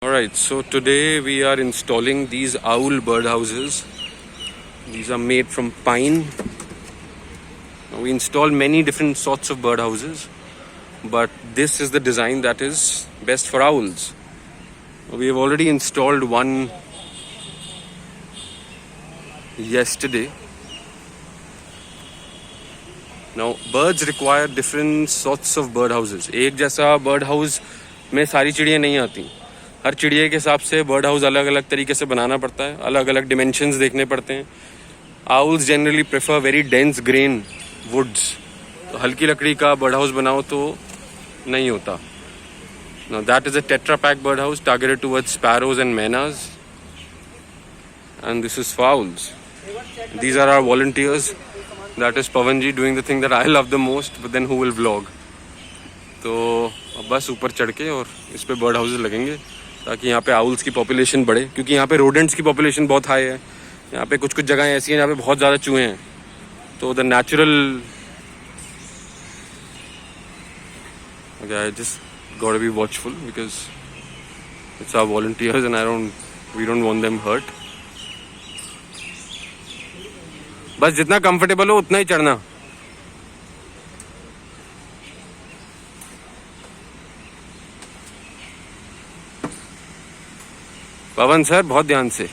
Alright, so today we are installing these owl birdhouses. These are made from pine. Now, we install many different sorts of birdhouses, but this is the design that is best for owls. We have already installed one yesterday. Now, birds require different sorts of birdhouses. एक जैसा birdhouse में सारी चिड़ियाँ नहीं आती. हर चिड़िया के हिसाब से बर्ड हाउस अलग अलग तरीके से बनाना पड़ता है, अलग अलग डिमेंशंस देखने पड़ते हैं. Owls generally prefer very dense grain woods. तो हल्की लकड़ी का बर्ड हाउस बनाओ तो नहीं होता. Now that is a tetra pack bird house targeted towards sparrows and mynas, and this is for owls. These are our volunteers. That is Pavanji doing the thing that I love the most, but then who will vlog. तो अब बस ऊपर चढ़ के और इस पे bird houses लगेंगे ताकि यहाँ पे आउल्स की पॉपुलेशन बढ़े, क्योंकि यहाँ पे रोडेंट्स की पॉपुलेशन बहुत हाई है. यहाँ पे कुछ कुछ जगह ऐसी हैं जहाँ पे बहुत ज़्यादा चूहे हैं. तो the natural I just gotta be watchful because it's our volunteers and we don't want them hurt. बस जितना कंफर्टेबल हो उतना ही चढ़ना. पवन सर बहुत ध्यान से.